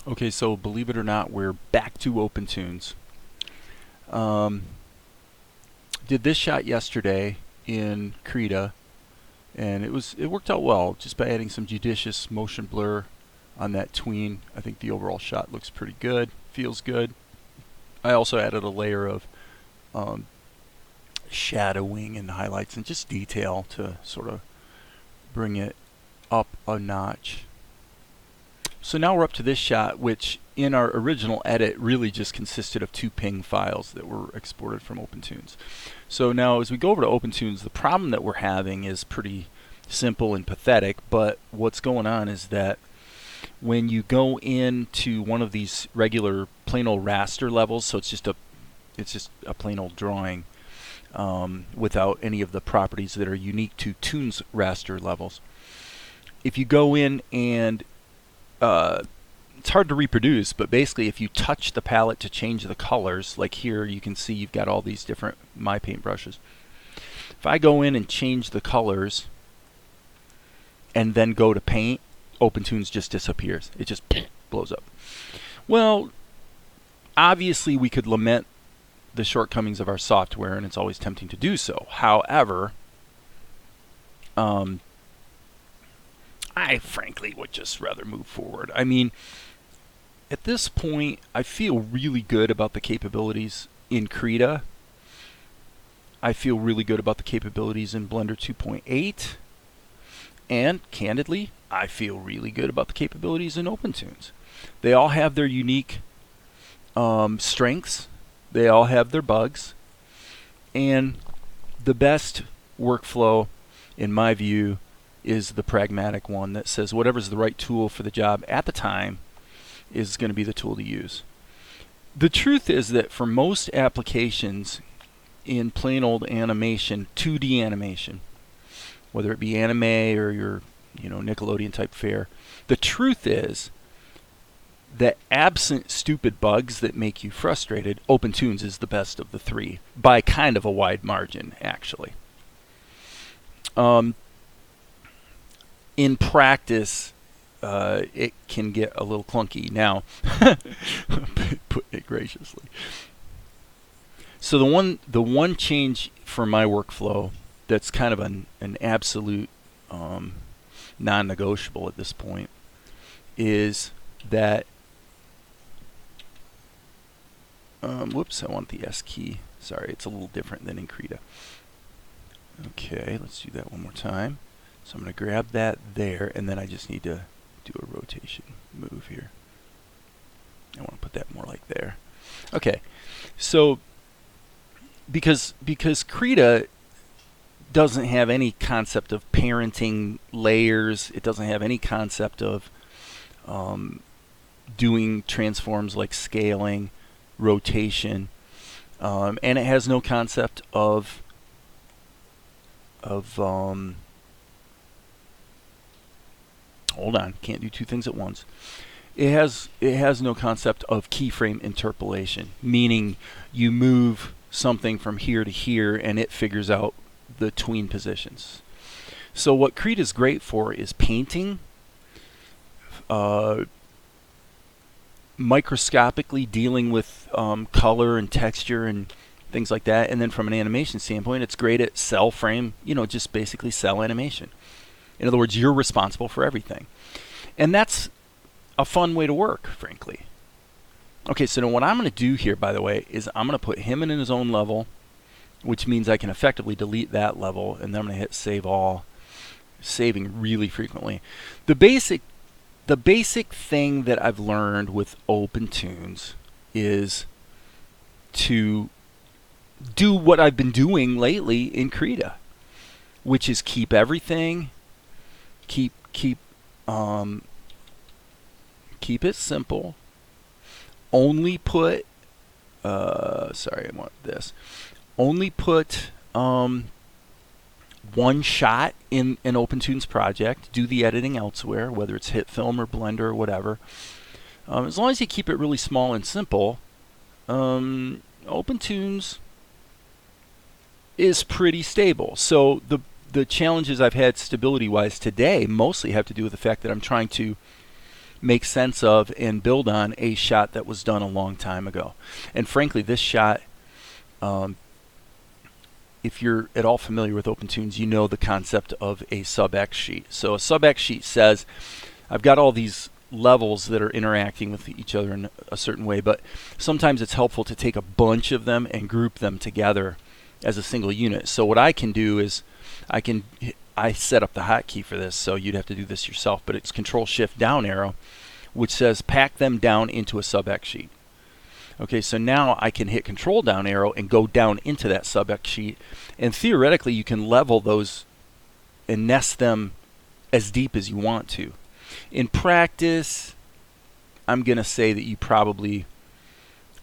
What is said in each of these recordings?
Okay, so believe it or not, we're back to OpenToonz. Um, did this shot yesterday in Krita, and it worked out well just by adding some judicious motion blur on that tween. I think the overall shot looks pretty good, feels good. I also added a layer of um, shadowing and highlights and just detail to sort of bring it up a notch. So now we're up to this shot, which in our original edit really just consisted of 2 ping files that were exported from OpenToonz. So now as we go over to OpenToonz, the problem that we're having is pretty simple and pathetic, but what's going on is that when you go into one of these regular plain old raster levels, so it's just a plain old drawing without any of the properties that are unique to Toonz raster levels. If you go in and it's hard to reproduce, but basically if you touch the palette to change the colors, like here you can see you've got all these different My Paint brushes. If I go in and change the colors and then go to paint, OpenToonz just disappears. It just blows up. Well, obviously we could lament the shortcomings of our software, and it's always tempting to do so. However, I frankly would just rather move forward. I mean, at this point, I feel really good about the capabilities in Krita. I feel really good about the capabilities in Blender 2.8. And, candidly, I feel really good about the capabilities in OpenToonz. They all have their unique strengths. They all have their bugs. And the best workflow, in my view, is the pragmatic one that says whatever's the right tool for the job at the time is going to be the tool to use. The truth is that for most applications in plain old animation, 2D animation, whether it be anime or your Nickelodeon type fare, the truth is that absent stupid bugs that make you frustrated, OpenToonz is the best of the 3 by kind of a wide margin, actually. In practice, it can get a little clunky. Now, putting it graciously. So the one change for my workflow that's kind of an absolute non-negotiable at this point is that whoops, I want the S key. Sorry, it's a little different than in Krita. Okay, let's do that one more time. So I'm going to grab that there, and then I just need to do a rotation move here. I want to put that more like there. Okay, so because Krita doesn't have any concept of parenting layers, it doesn't have any concept of doing transforms like scaling, rotation, and it has no concept of hold on, can't do 2 things at once. It has no concept of keyframe interpolation, meaning you move something from here to here and it figures out the tween positions. So what Krita is great for is painting, microscopically dealing with color and texture and things like that, and then from an animation standpoint, it's great at cell frame, just basically cell animation. In other words, you're responsible for everything. And that's a fun way to work, frankly. Okay, so now what I'm going to do here, by the way, is I'm going to put him in his own level, which means I can effectively delete that level, and then I'm going to hit Save All, saving really frequently. The basic thing that I've learned with OpenToonz is to do what I've been doing lately in Krita, which is keep everything, keep it simple. Only put sorry, I want this. Only put one shot in an OpenToonz project. Do the editing elsewhere, whether it's HitFilm or Blender or whatever. As long as you keep it really small and simple, OpenToonz is pretty stable. So the challenges I've had stability-wise today mostly have to do with the fact that I'm trying to make sense of and build on a shot that was done a long time ago. And frankly, this shot, if you're at all familiar with OpenToonz, you know the concept of a sub-X sheet. So a sub-X sheet says, I've got all these levels that are interacting with each other in a certain way, but sometimes it's helpful to take a bunch of them and group them together as a single unit. So what I can do is I set up the hotkey for this, so you'd have to do this yourself, but it's Control-Shift-Down arrow, which says pack them down into a sub-X sheet. Okay, so now I can hit Control-Down arrow and go down into that sub-X sheet, and theoretically you can level those and nest them as deep as you want to. In practice, I'm going to say that you probably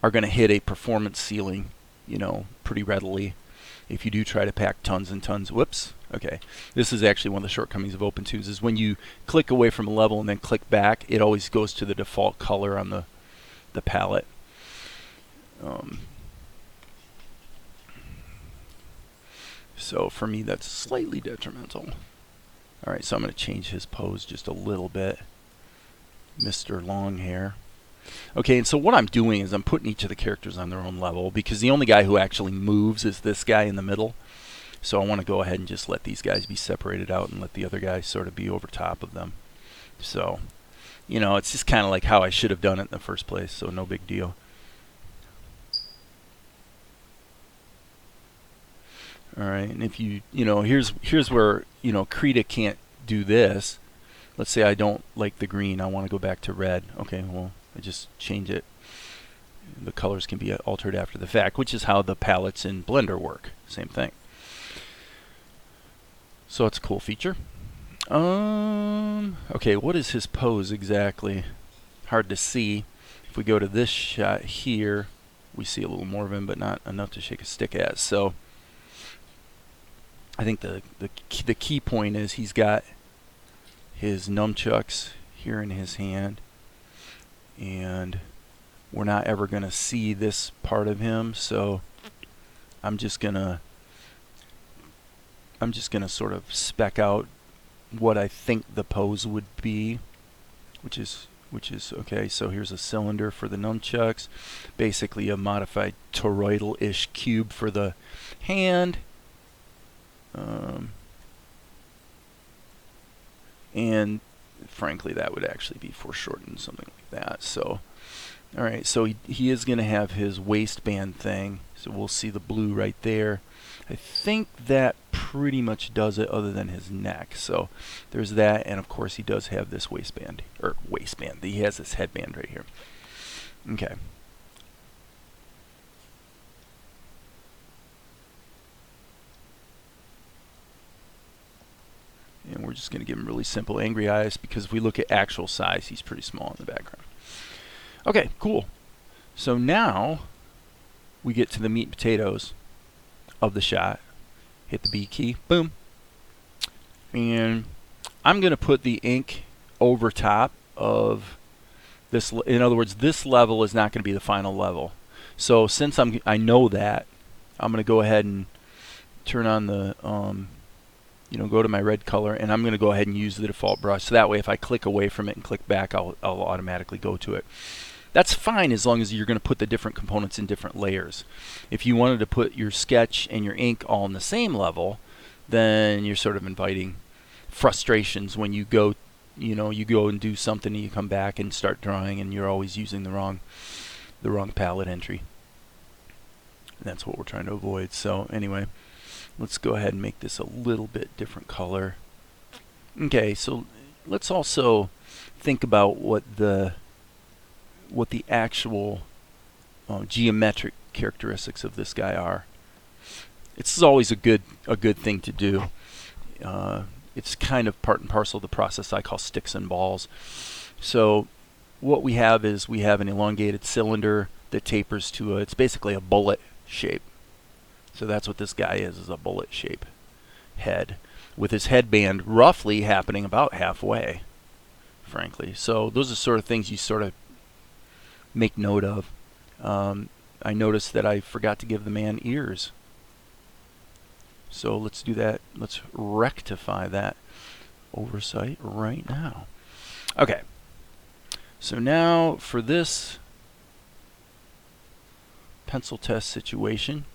are going to hit a performance ceiling, you know, pretty readily if you do try to pack tons and tons. Whoops. Okay. This is actually one of the shortcomings of OpenToonz, is when you click away from a level and then click back, it always goes to the default color on the palette. So for me, that's slightly detrimental. All right, so I'm going to change his pose just a little bit. Mr. Longhair. Okay, and so what I'm doing is I'm putting each of the characters on their own level, because the only guy who actually moves is this guy in the middle. So I want to go ahead and just let these guys be separated out and let the other guys sort of be over top of them. So, you know, it's just kind of like how I should have done it in the first place, so no big deal. All right, and if you know, here's where, you know, Krita can't do this. Let's say I don't like the green, I want to go back to red. Okay, well, I just change it. The colors can be altered after the fact, which is how the palettes in Blender work. Same thing. So it's a cool feature. Okay, what is his pose exactly? Hard to see. If we go to this shot here, we see a little more of him, but not enough to shake a stick at. So I think the key point is he's got his nunchucks here in his hand, and we're not ever going to see this part of him, so I'm just gonna sort of spec out what I think the pose would be, which is okay. So here's a cylinder for the nunchucks, basically a modified toroidal-ish cube for the hand. And frankly, that would actually be foreshortened, something like that. So, all right, so he is going to have his waistband thing. So we'll see the blue right there. I think that pretty much does it, other than his neck. So there's that, and of course he does have this waistband, or waistband. He has this headband right here. Okay. And we're just going to give him really simple angry eyes, because if we look at actual size, he's pretty small in the background. Okay, cool. So now we get to the meat and potatoes of the shot. Hit the B key, boom. And I'm going to put the ink over top of this. In other words, this level is not going to be the final level. So since I know that, I'm going to go ahead and turn on the you know, go to my red color, and I'm going to go ahead and use the default brush. So that way, if I click away from it and click back, I'll automatically go to it. That's fine as long as you're going to put the different components in different layers. If you wanted to put your sketch and your ink all in the same level, then you're sort of inviting frustrations when you go, you know, you go and do something and you come back and start drawing and you're always using the wrong palette entry. And that's what we're trying to avoid. So anyway, let's go ahead and make this a little bit different color. Okay, so let's also think about what the actual geometric characteristics of this guy are. It's always a good thing to do. It's kind of part and parcel of the process I call sticks and balls. So what we have is we have an elongated cylinder that tapers to it's basically a bullet shape. So that's what this guy is a bullet shape head, with his headband roughly happening about halfway, frankly. So those are sort of things you sort of make note of. I noticed that I forgot to give the man ears. So let's do that. Let's rectify that oversight right now. Okay. So now for this pencil test situation,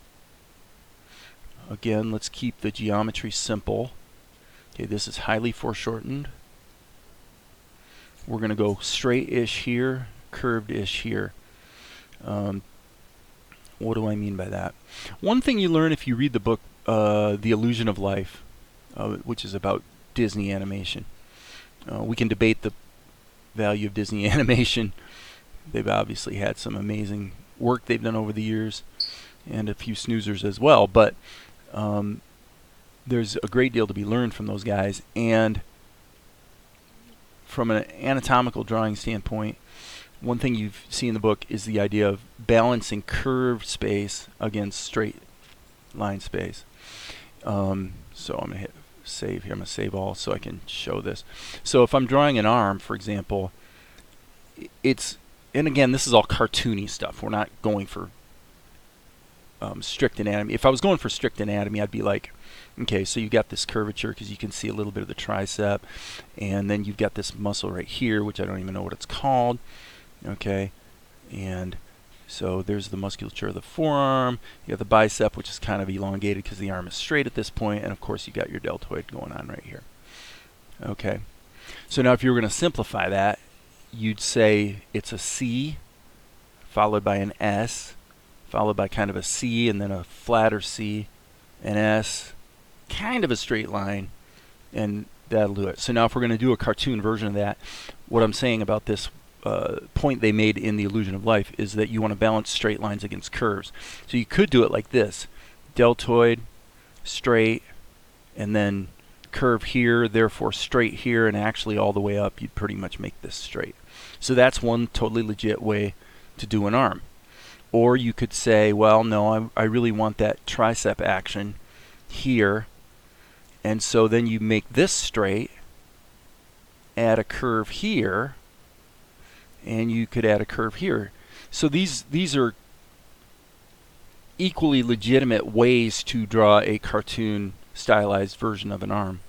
again, let's keep the geometry simple. Okay, this is highly foreshortened. We're going to go straight-ish here, curved-ish here. What do I mean by that? One thing you learn if you read the book, The Illusion of Life, which is about Disney animation. We can debate the value of Disney animation. They've obviously had some amazing work they've done over the years, and a few snoozers as well, but there's a great deal to be learned from those guys. And from an anatomical drawing standpoint, one thing you see in the book is the idea of balancing curved space against straight line space. So I'm going to hit save here. I'm going to save all so I can show this. So if I'm drawing an arm, for example, and again, this is all cartoony stuff. We're not going for strict anatomy. If I was going for strict anatomy, I'd be like, okay, so you've got this curvature because you can see a little bit of the tricep, and then you've got this muscle right here, which I don't even know what it's called. Okay, and so there's the musculature of the forearm. You got the bicep, which is kind of elongated because the arm is straight at this point, and of course you got your deltoid going on right here. Okay, so now if you were going to simplify that, you'd say it's a C followed by an S, followed by kind of a C, and then a flatter C, an S, kind of a straight line, and that'll do it. So now if we're going to do a cartoon version of that, what I'm saying about this point they made in The Illusion of Life is that you want to balance straight lines against curves. So you could do it like this: deltoid, straight, and then curve here, therefore straight here, and actually all the way up you'd pretty much make this straight. So that's one totally legit way to do an arm. Or you could say, well, no, I really want that tricep action here, and so then you make this straight, add a curve here, and you could add a curve here. So these are equally legitimate ways to draw a cartoon stylized version of an arm.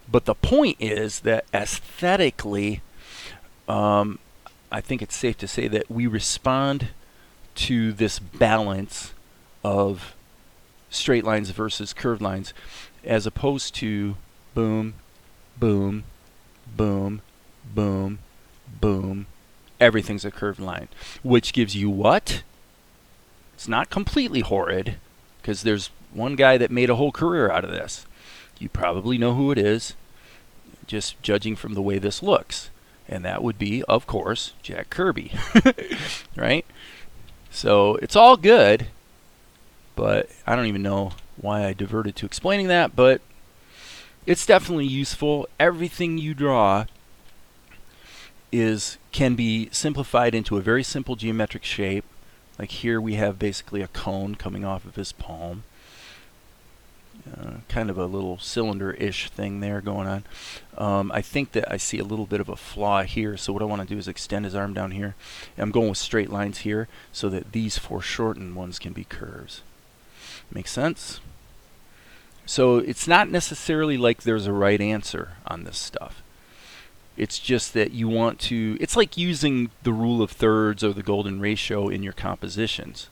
But the point is that aesthetically, I think it's safe to say that we respond to this balance of straight lines versus curved lines, as opposed to boom, boom, boom, boom, boom. Everything's a curved line, which gives you what? It's not completely horrid, because there's one guy that made a whole career out of this. You probably know who it is, just judging from the way this looks. And that would be, of course, Jack Kirby. Right? So it's all good, but I don't even know why I diverted to explaining that, but it's definitely useful. Everything you draw can be simplified into a very simple geometric shape. Like here we have basically a cone coming off of his palm. Kind of a little cylinder-ish thing there going on. I think that I see a little bit of a flaw here, so what I want to do is extend his arm down here. And I'm going with straight lines here so that these foreshortened ones can be curves. Make sense? So it's not necessarily like there's a right answer on this stuff. It's just that you want to, it's like using the rule of thirds or the golden ratio in your compositions.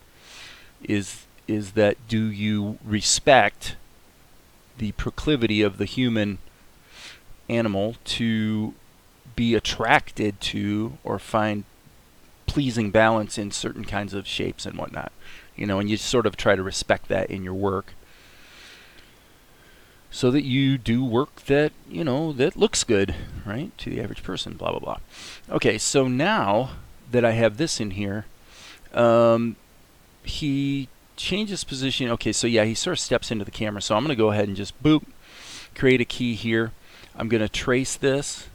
Is that, do you respect the proclivity of the human animal to be attracted to or find pleasing balance in certain kinds of shapes and whatnot? You know, and you sort of try to respect that in your work, so that you do work that, you know, that looks good, right, to the average person, blah, blah, blah. Okay, so now that I have this in here, he changes position. Okay, so yeah, he sort of steps into the camera. So I'm going to go ahead and just, boop, create a key here. I'm going to trace this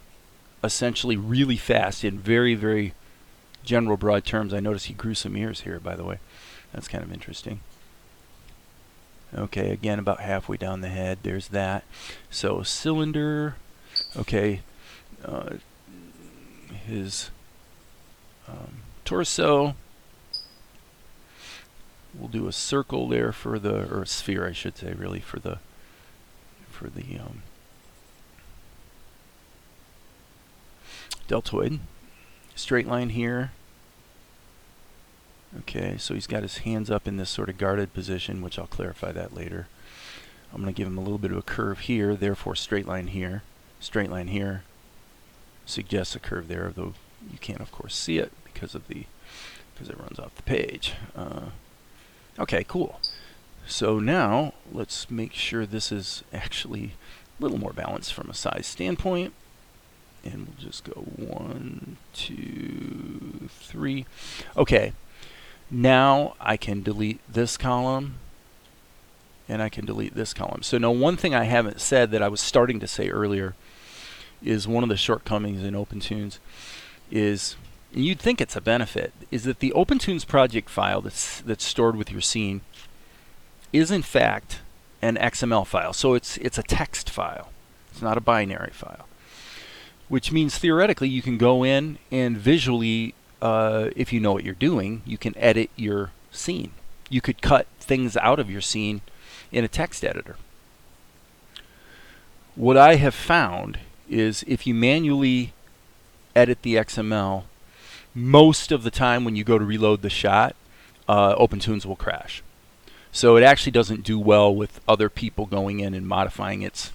essentially really fast in very, very general broad terms. I notice he grew some ears here, by the way. That's kind of interesting. Okay, again, about halfway down the head, there's that. So cylinder, okay, his torso. We'll do a circle there for the, or a sphere, I should say, really, for the deltoid. straight line here. Okay, so he's got his hands up in this sort of guarded position, which I'll clarify that later. I'm going to give him a little bit of a curve here, therefore straight line here. Straight line here suggests a curve there, though you can't, of course, see it because it runs off the page. Okay, cool. So now let's make sure this is actually a little more balanced from a size standpoint. And we'll just go 1, 2, 3. Okay, now I can delete this column and I can delete this column. So now one thing I haven't said that I was starting to say earlier is one of the shortcomings in OpenToonz is, and you'd think it's a benefit, is that the OpenToonz project file that's stored with your scene is in fact an XML file. So it's a text file. It's not a binary file. Which means theoretically you can go in and visually, if you know what you're doing, you can edit your scene. You could cut things out of your scene in a text editor. What I have found is if you manually edit the XML, most of the time when you go to reload the shot, OpenToonz will crash. So it actually doesn't do well with other people going in and modifying its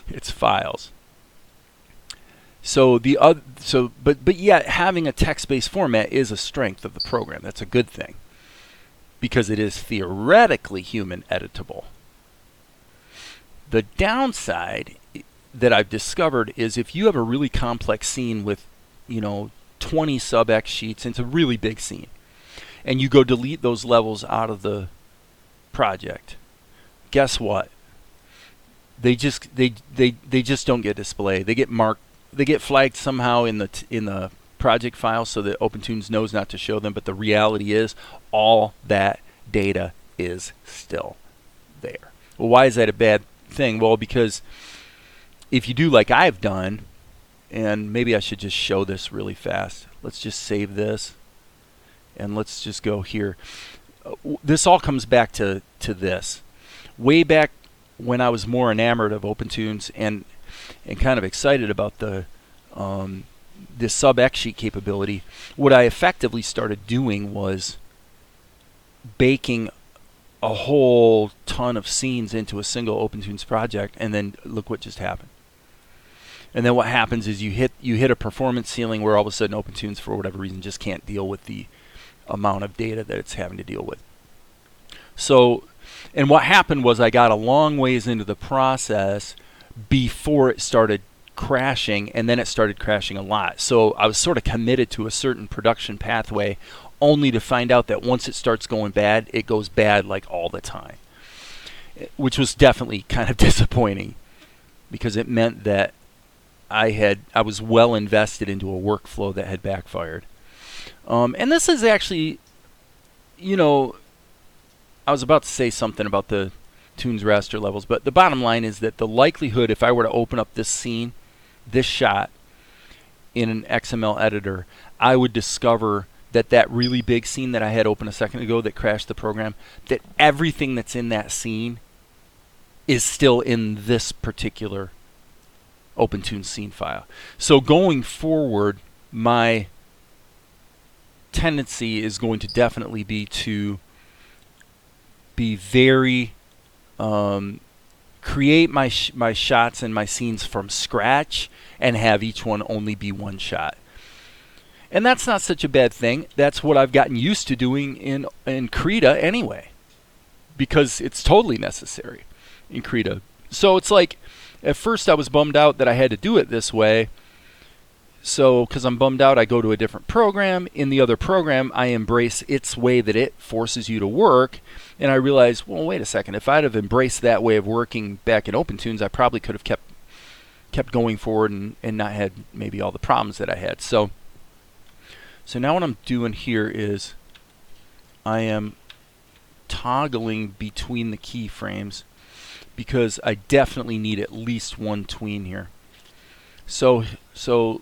its files. So but yet having a text-based format is a strength of the program. That's a good thing because it is theoretically human editable. The downside that I've discovered is if you have a really complex scene with, 20 sub-X sheets, and it's a really big scene, and you go delete those levels out of the project, guess what? They just don't get displayed. They get marked. They get flagged somehow in the project file so that OpenToonz knows not to show them. But the reality is, all that data is still there. Well, why is that a bad thing? Well, because if you do like I've done, and maybe I should just show this really fast. Let's just save this, and let's just go here. This all comes back to this. Way back when I was more enamored of OpenToonz and kind of excited about the sub-X sheet capability, what I effectively started doing was baking a whole ton of scenes into a single OpenToonz project, and then look what just happened. And then what happens is you hit a performance ceiling where all of a sudden OpenToonz, for whatever reason, just can't deal with the amount of data that it's having to deal with. So, and what happened was I got a long ways into the process before it started crashing, and then it started crashing a lot. So I was sort of committed to a certain production pathway, only to find out that once it starts going bad, it goes bad like all the time, which was definitely kind of disappointing because it meant that I was well invested into a workflow that had backfired. And this is actually, I was about to say something about the Toonz raster levels, but the bottom line is that the likelihood, if I were to open up this scene, this shot, in an XML editor, I would discover that really big scene that I had open a second ago that crashed the program, that everything that's in that scene is still in this particular OpenToonz scene file. So going forward, my tendency is going to definitely be to be very create my shots and my scenes from scratch and have each one only be one shot. And that's not such a bad thing. That's what I've gotten used to doing in Krita anyway, because it's totally necessary in Krita. So it's like, at first I was bummed out that I had to do it this way. So, because I'm bummed out, I go to a different program. In the other program, I embrace its way that it forces you to work. And I realize, well, wait a second. If I'd have embraced that way of working back in OpenToonz, I probably could have kept going forward and not had maybe all the problems that I had. So now what I'm doing here is I am toggling between the keyframes because I definitely need at least one tween here. So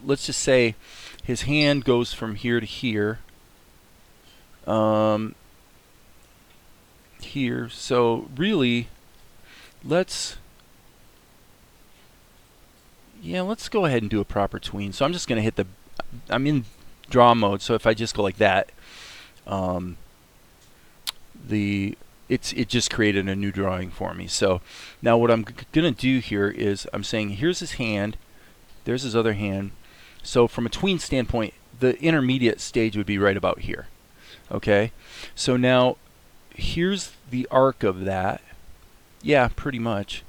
let's just say his hand goes from here to here. Here. So really, let's go ahead and do a proper tween. So I'm just going to hit I'm in draw mode. So if I just go like that, it just created a new drawing for me. So now what I'm going to do here is I'm saying here's his hand, there's his other hand. So from a tween standpoint, the intermediate stage would be right about here. Okay, so now here's the arc of that. Yeah, pretty much.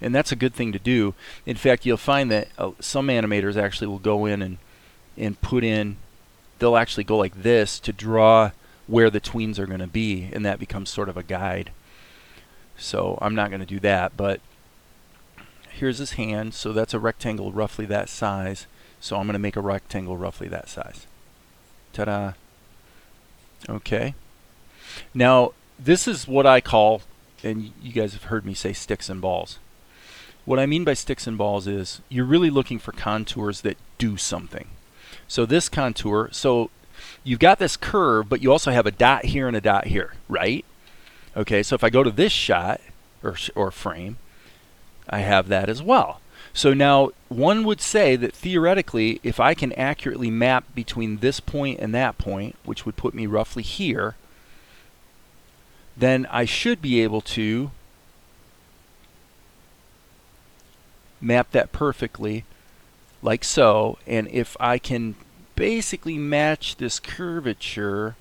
And that's a good thing to do. In fact, you'll find that some animators actually will go in and put in, they'll actually go like this to draw where the tweens are going to be, and that becomes sort of a guide. So I'm not going to do that, but here's his hand. So that's a rectangle roughly that size. So I'm going to make a rectangle roughly that size. Ta-da. Okay. Now, this is what I call, and you guys have heard me say sticks and balls. What I mean by sticks and balls is you're really looking for contours that do something. So this contour, so you've got this curve, but you also have a dot here and a dot here, right? Okay, so if I go to this shot or frame, I have that as well. So now one would say that theoretically, if I can accurately map between this point and that point, which would put me roughly here, then I should be able to map that perfectly like so. And if I can basically match this curvature,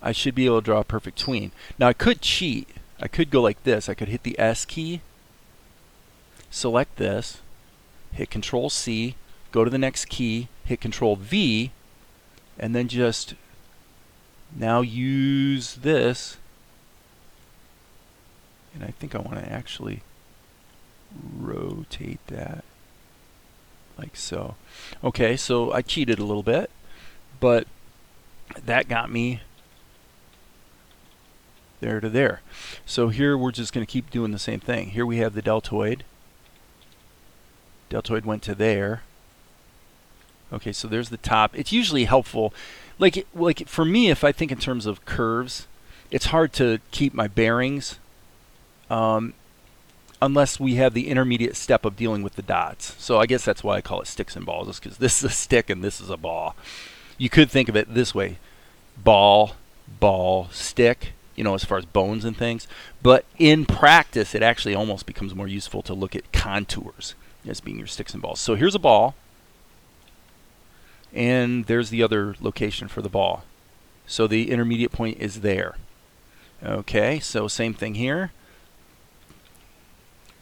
I should be able to draw a perfect tween. Now I could cheat. I could go like this. I could hit the S key, select this, hit Control C, go to the next key, hit Control V, and then just now use this. And I think I want to actually rotate that like so. Okay, so I cheated a little bit, but that got me there to there. So here we're just going to keep doing the same thing. Here we have the deltoid. Deltoid went to there. Okay, so there's the top. It's usually helpful. Like for me, if I think in terms of curves, it's hard to keep my bearings unless we have the intermediate step of dealing with the dots. So I guess that's why I call it sticks and balls, is because this is a stick and this is a ball. You could think of it this way: ball, ball, stick, you know, as far as bones and things. But in practice, it actually almost becomes more useful to look at contours as being your sticks and balls. So here's a ball, and there's the other location for the ball. So the intermediate point is there. Okay, so same thing here.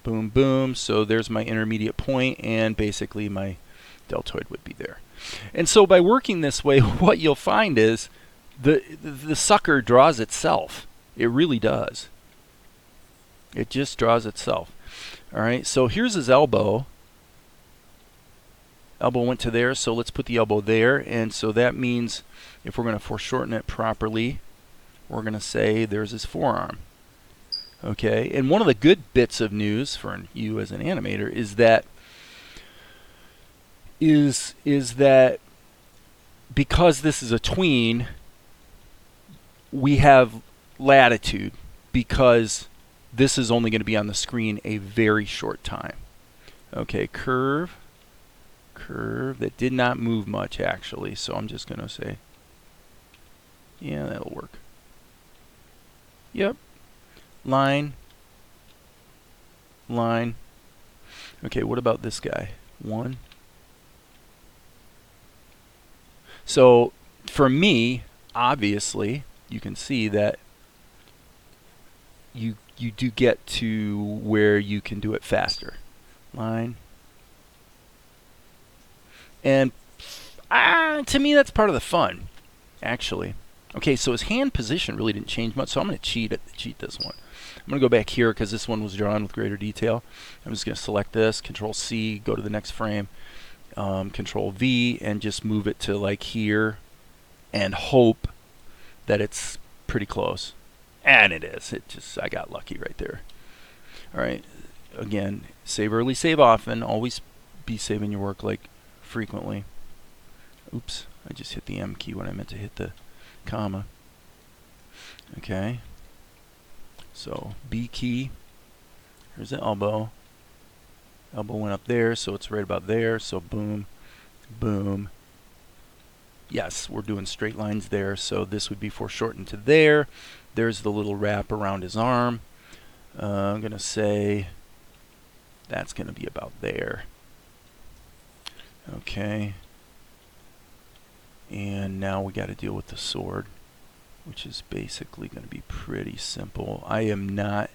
Boom, boom. So there's my intermediate point, and basically my deltoid would be there. And so by working this way, what you'll find is the sucker draws itself. It really does. It just draws itself. All right, so here's his elbow. Elbow went to there, so let's put the elbow there. And so that means if we're going to foreshorten it properly, we're going to say there's his forearm. Okay, and one of the good bits of news for you as an animator is that because this is a tween, we have latitude, because this is only going to be on the screen a very short time. Okay, curve that did not move much actually, so I'm just going to say, yeah, that'll work. Yep. Line. Okay, what about this guy? 1. So for me, obviously, you can see that you do get to where you can do it faster. Line. And to me, that's part of the fun, actually. Okay, so his hand position really didn't change much, so I'm going to cheat this one. I'm going to go back here because this one was drawn with greater detail. I'm just going to select this, Control C, go to the next frame, Control V, and just move it to like here, and hope that it's pretty close. And it is. I got lucky right there. All right. Again, save early, save often. Always be saving your work like frequently. Oops, I just hit the M key when I meant to hit the comma. Okay. So B key. Here's the elbow. Elbow went up there, so it's right about there. So boom. Boom. Yes, we're doing straight lines there, so this would be foreshortened to there. There's the little wrap around his arm. I'm going to say that's going to be about there. Okay. And now we got to deal with the sword, which is basically going to be pretty simple. I am not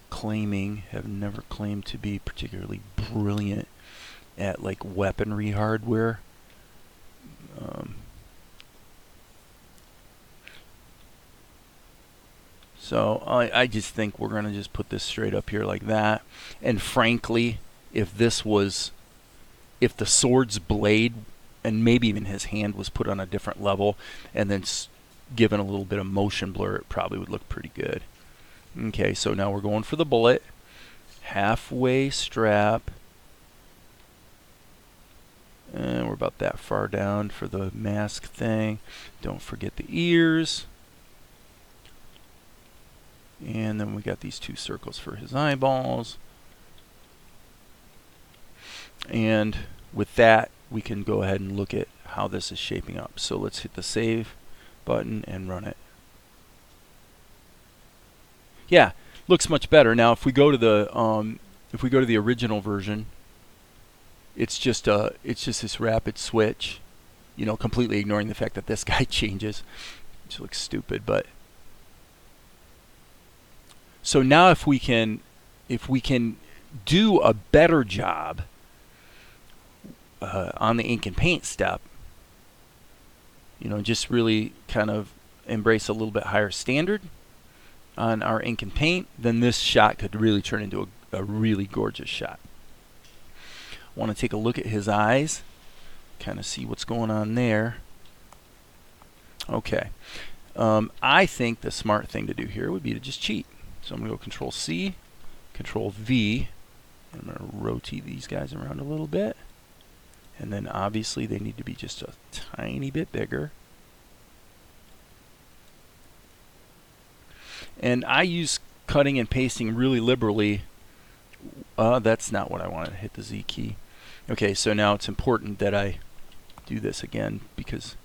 claiming, have never claimed to be particularly brilliant at like weaponry hardware. So I just think we're going to just put this straight up here like that. And frankly, if this was, if the sword's blade and maybe even his hand was put on a different level and then given a little bit of motion blur, it probably would look pretty good. Okay, so now we're going for the bullet. Halfway strap. And we're about that far down for the mask thing. Don't forget the ears. And then we got these two circles for his eyeballs. And with that, we can go ahead and look at how this is shaping up. So let's hit the save button and run it. Yeah, looks much better. Now if we go to the original version, it's just this rapid switch, you know, completely ignoring the fact that this guy changes, which looks stupid. But so now if we can do a better job on the ink and paint step, you know, just really kind of embrace a little bit higher standard on our ink and paint, then this shot could really turn into a really gorgeous shot. I want to take a look at his eyes, kind of see what's going on there. Okay. I think the smart thing to do here would be to just cheat. So I'm going to go Control C, Control V. I'm going to rotate these guys around a little bit. And then obviously they need to be just a tiny bit bigger. And I use cutting and pasting really liberally. That's not what I wanted. Hit the Z key. Okay, so now it's important that I do this again because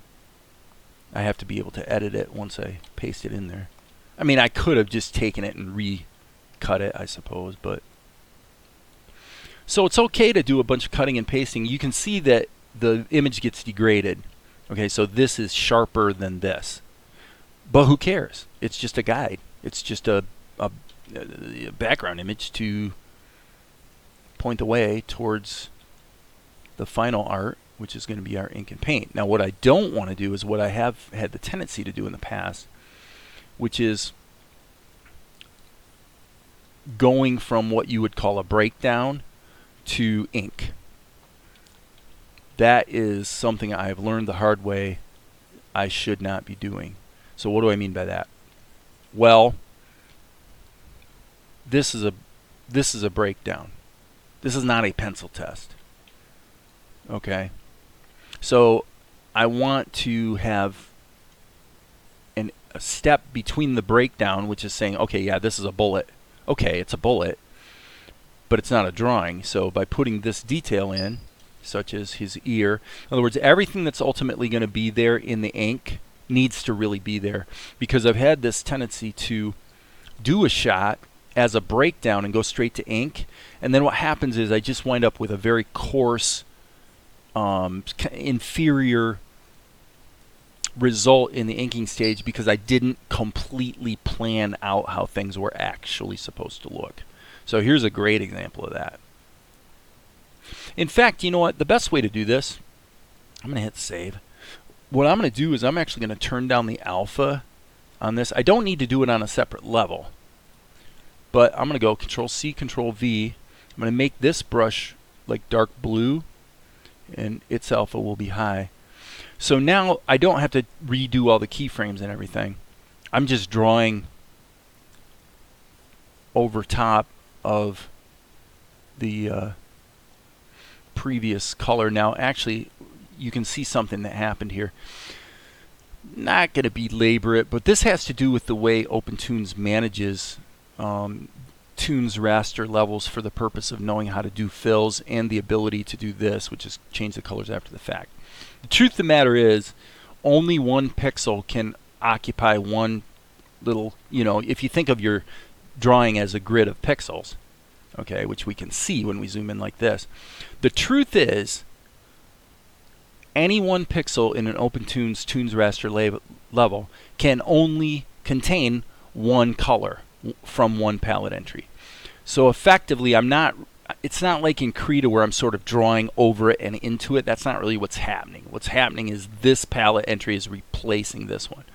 I have to be able to edit it once I paste it in there. I mean, I could have just taken it and recut it, I suppose, but so it's okay to do a bunch of cutting and pasting. You can see that the image gets degraded. Okay, so this is sharper than this. But who cares? It's just a guide. It's just a background image to point the way towards the final art, which is going to be our ink and paint. Now what I don't want to do is what I have had the tendency to do in the past, which is going from what you would call a breakdown to ink. That is something I've learned the hard way I should not be doing. So what do I mean by that? Well, this is a breakdown. This is not a pencil test. Okay? So I want to have a step between the breakdown, which is saying, okay, yeah, this is a bullet. Okay, it's a bullet, but it's not a drawing. So by putting this detail in, such as his ear, in other words, everything that's ultimately going to be there in the ink needs to really be there, because I've had this tendency to do a shot as a breakdown and go straight to ink, and then what happens is I just wind up with a very coarse, inferior result in the inking stage because I didn't completely plan out how things were actually supposed to look. So here's a great example of that. In fact, you know what? The best way to do this, I'm going to hit save. What I'm going to do is I'm actually going to turn down the alpha on this. I don't need to do it on a separate level, but I'm going to go Control C, Control V. I'm going to make this brush like dark blue, and its alpha will be high. So now I don't have to redo all the keyframes and everything. I'm just drawing over top of the previous color. Now actually you can see something that happened here. Not going to belabor it, but this has to do with the way OpenToonz manages Toonz raster levels for the purpose of knowing how to do fills and the ability to do this, which is change the colors after the fact. The truth of the matter is, only one pixel can occupy one little, if you think of your drawing as a grid of pixels, okay, which we can see when we zoom in like this. The truth is, any one pixel in an OpenToonz Toonz raster level can only contain one color from one palette entry. So effectively, it's not like in Krita where I'm sort of drawing over it and into it. That's not really what's happening. What's happening is this palette entry is replacing this one.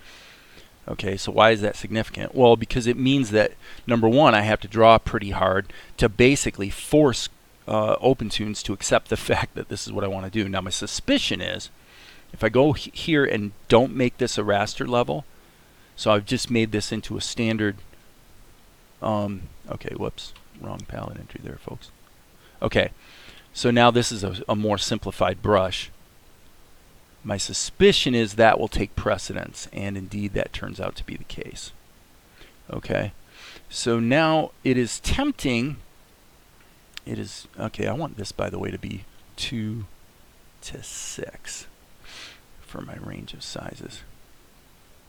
Okay, so why is that significant? Well, because it means that, number one, I have to draw pretty hard to basically force OpenToonz to accept the fact that this is what I want to do. Now, my suspicion is, if I go here and don't make this a raster level, so I've just made this into a standard, okay, whoops, wrong palette entry there, folks. Okay, so now this is a more simplified brush. My suspicion is that will take precedence, and indeed that turns out to be the case. Okay, so now it is tempting. It is, okay, I want this, by the way, to be 2 to 6 for my range of sizes.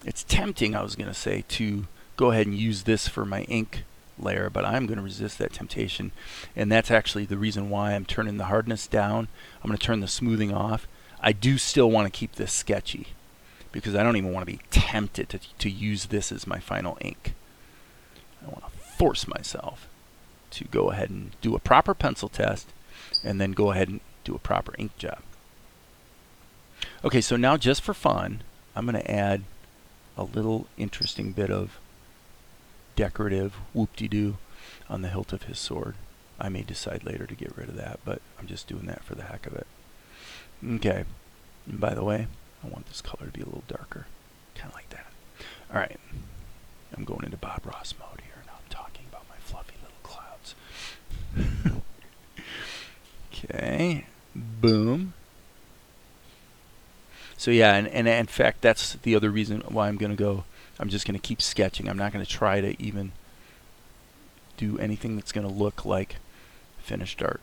It's tempting, I was going to say, to go ahead and use this for my ink layer, but I'm going to resist that temptation, and that's actually the reason why I'm turning the hardness down. I'm going to turn the smoothing off. I do still want to keep this sketchy because I don't even want to be tempted to use this as my final ink. I want to force myself to go ahead and do a proper pencil test and then go ahead and do a proper ink job. Okay, so now just for fun, I'm going to add a little interesting bit of decorative whoop-de-doo on the hilt of his sword. I may decide later to get rid of that, but I'm just doing that for the heck of it. Okay, and by the way, I want this color to be a little darker, kind of like that. All right, I'm going into Bob Ross mode here, and I'm talking about my fluffy little clouds. Okay, boom. So yeah, and in fact, that's the other reason why I'm going to go. I'm just going to keep sketching. I'm not going to try to even do anything that's going to look like finished art.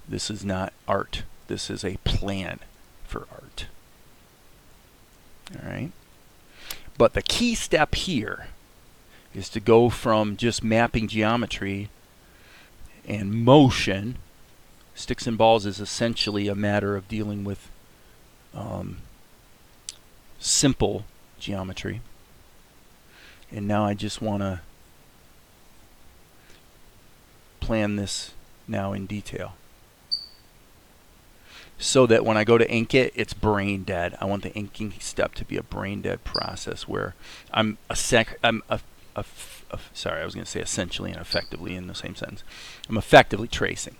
This is not art. This is a plan for art. All right. But the key step here is to go from just mapping geometry and motion. Sticks and balls is essentially a matter of dealing with simple geometry. And now I just want to plan this now in detail, so that when I go to ink it, it's brain dead. I want the inking step to be a brain dead process where sorry, I was going to say essentially and effectively in the same sentence. I'm effectively tracing.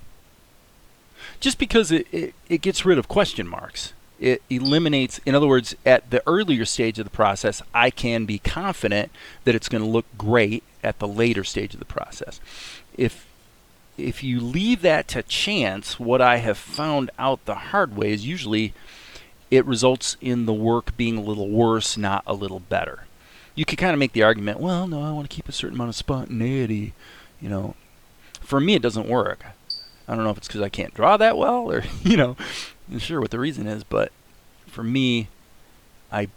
Just because it gets rid of question marks. It eliminates, in other words, at the earlier stage of the process, I can be confident that it's going to look great at the later stage of the process. If you leave that to chance, what I have found out the hard way is usually it results in the work being a little worse, not a little better. You could kind of make the argument, well, no, I want to keep a certain amount of spontaneity. For me, it doesn't work. I don't know if it's because I can't draw that well, or I'm sure what the reason is, but for me, I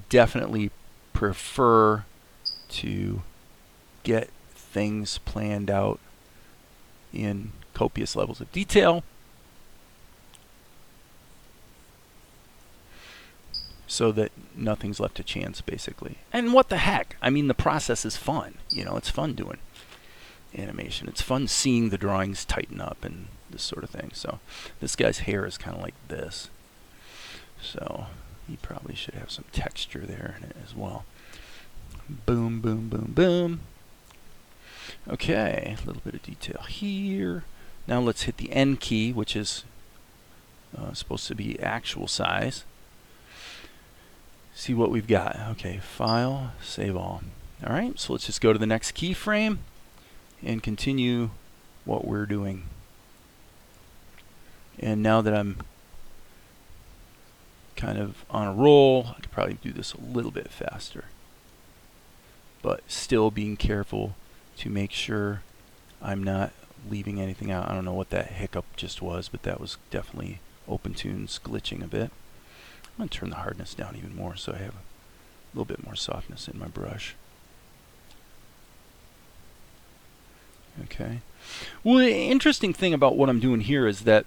definitely prefer to get things planned out in copious levels of detail, so that nothing's left to chance, basically. And what the heck? I mean, the process is fun. It's fun doing animation. It's fun seeing the drawings tighten up and this sort of thing. So this guy's hair is kind of like this. So he probably should have some texture there in it as well. Boom, boom, boom, boom. Okay, a little bit of detail here. Now let's hit the N key, which is supposed to be actual size. See what we've got. Okay, File, Save All. All right, so let's just go to the next keyframe and continue what we're doing. And now that I'm kind of on a roll, I could probably do this a little bit faster. but still being careful to make sure I'm not leaving anything out. I don't know what that hiccup just was, but that was definitely OpenToonz glitching a bit. I'm going to turn the hardness down even more so I have a little bit more softness in my brush. Okay. Well, the interesting thing about what I'm doing here is that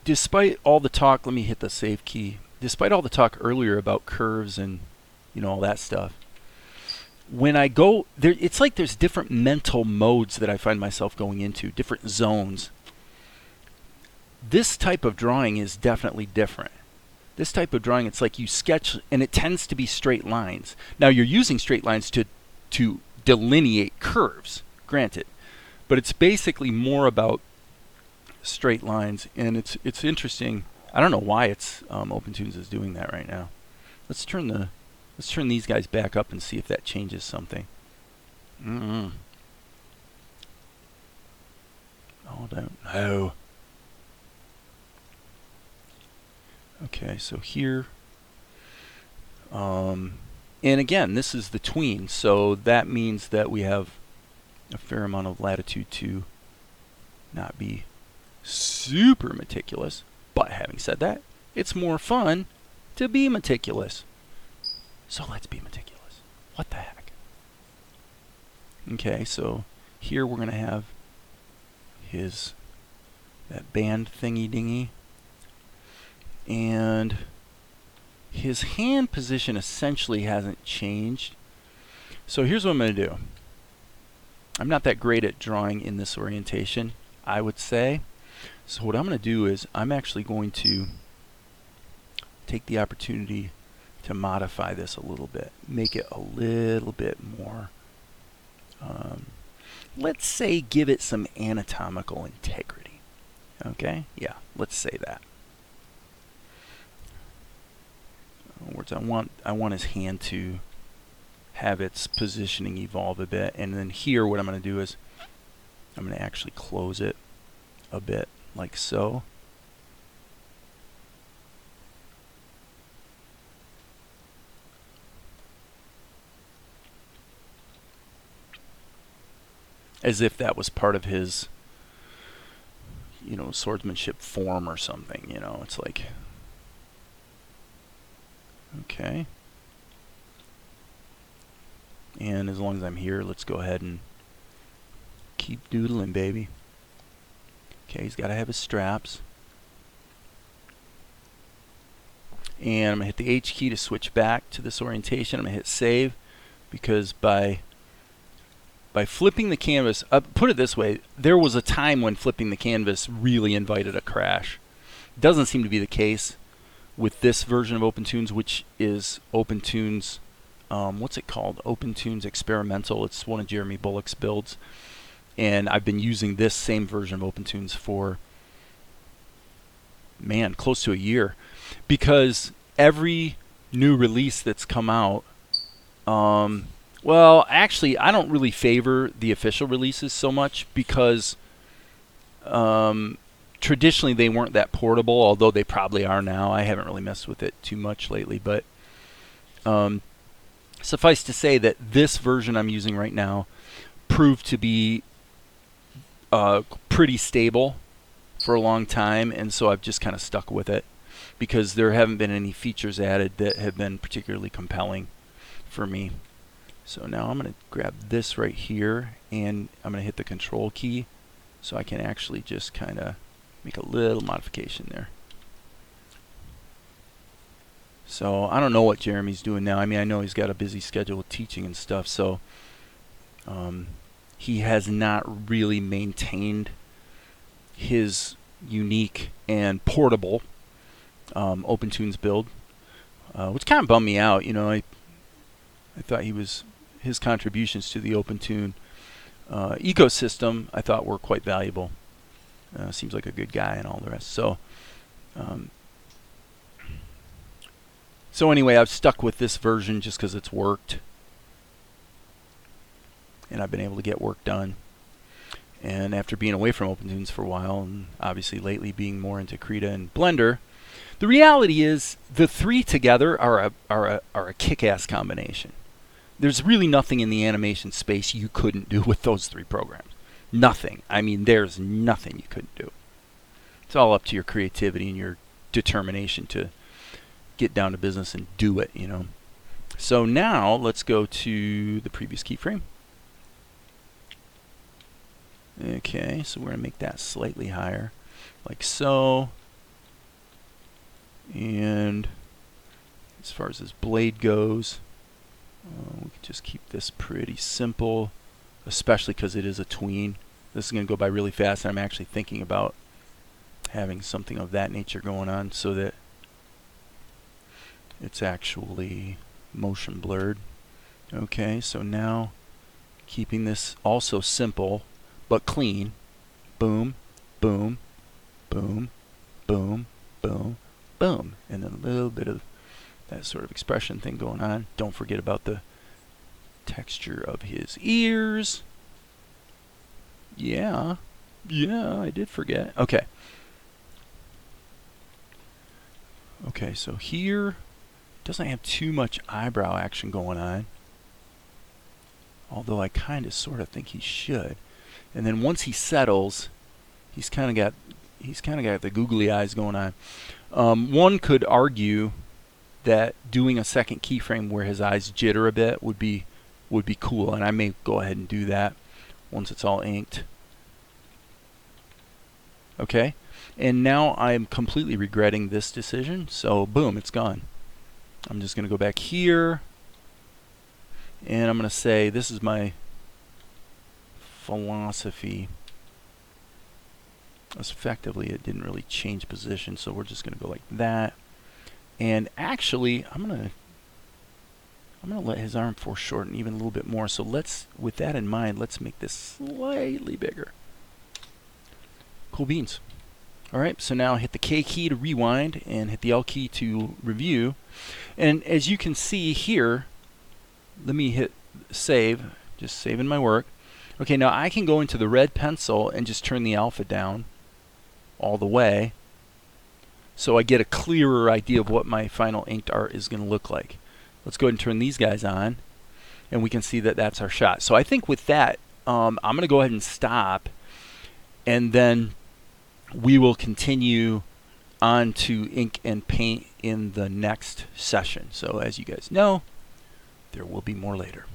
despite all the talk, let me hit the save key. Despite all the talk earlier about curves and all that stuff, when I go there, it's like there's different mental modes that I find myself going into, different zones. This type of drawing is definitely different. This type of drawing, it's like you sketch, and it tends to be straight lines. Now you're using straight lines to delineate curves, granted, but it's basically more about straight lines, and it's interesting. I don't know why it's OpenToonz is doing that right now. Let's turn these guys back up and see if that changes something. Oh, don't know. Okay, so here, and again, this is the tween, so that means that we have a fair amount of latitude to not be super meticulous. But having said that, it's more fun to be meticulous. So let's be meticulous. What the heck? Okay, so here we're going to have that band thingy dingy. And his hand position essentially hasn't changed. So here's what I'm going to do. I'm not that great at drawing in this orientation, I would say. So what I'm going to do is I'm actually going to take the opportunity to modify this a little bit, make it a little bit more, let's say give it some anatomical integrity. Okay? Yeah, let's say that. In other words, I want his hand to have its positioning evolve a bit, and then here what I'm going to do is I'm going to actually close it a bit like so. As if that was part of his swordsmanship form or something, it's like, okay. And as long as I'm here, let's go ahead and keep doodling, baby. Okay, he's got to have his straps. And I'm going to hit the H key to switch back to this orientation. I'm going to hit save, because by flipping the canvas, put it this way, there was a time when flipping the canvas really invited a crash. Doesn't seem to be the case with this version of OpenToonz, which is OpenToonz, what's it called? OpenToonz Experimental. It's one of Jeremy Bullock's builds. And I've been using this same version of OpenToonz for, man, close to a year. Because every new release that's come out, well, actually, I don't really favor the official releases so much because traditionally they weren't that portable, although they probably are now. I haven't really messed with it too much lately, but suffice to say that this version I'm using right now proved to be pretty stable for a long time, and so I've just kind of stuck with it because there haven't been any features added that have been particularly compelling for me. So now I'm going to grab this right here, and I'm going to hit the control key so I can actually just kind of make a little modification there. So I don't know what Jeremy's doing now. I mean, I know he's got a busy schedule with teaching and stuff, so he has not really maintained his unique and portable OpenToonz build, which kind of bummed me out. I thought his contributions to the OpenToon ecosystem, I thought, were quite valuable. Seems like a good guy and all the rest. So anyway, I've stuck with this version just because it's worked, and I've been able to get work done. And after being away from OpenToonz for a while, and obviously lately being more into Krita and Blender, the reality is the three together are a kick-ass combination. there's really nothing in the animation space you couldn't do with those 3 programs. Nothing. I mean, there's nothing you couldn't do. It's all up to your creativity and your determination to get down to business and do it, you know. So now let's go to the previous keyframe. Okay, so we're going to make that slightly higher, like so. And as far as this blade goes, we can just keep this pretty simple, especially because it is a tween. This is going to go by really fast, and I'm actually thinking about having something of that nature going on so that it's actually motion blurred. Okay, so now keeping this also simple but clean. Boom, boom, boom, boom, boom, boom. And then a little bit of that sort of expression thing going on. Don't forget about the texture of his ears. Yeah, I did forget. Okay. Okay, so here doesn't have too much eyebrow action going on, although I kind of sort of think he should. And then once he settles, he's kind of got the googly eyes going on. One could argue that doing a second keyframe where his eyes jitter a bit would be cool, and I may go ahead and do that once it's all inked. Okay, and now I'm completely regretting this decision, so boom, it's gone. I'm just going to go back here, and I'm going to say this is my philosophy. As effectively, it didn't really change position, so we're just going to go like that. And actually, I'm gonna let his arm foreshorten even a little bit more. So let's, with that in mind, let's make this slightly bigger. Cool beans. All right, so now hit the K key to rewind and hit the L key to review. And as you can see here, let me hit save, just saving my work. Okay, now I can go into the red pencil and just turn the alpha down all the way, so I get a clearer idea of what my final inked art is going to look like. Let's go ahead and turn these guys on, and we can see that that's our shot. So I think with that, I'm going to go ahead and stop, and then we will continue on to ink and paint in the next session. So as you guys know, there will be more later.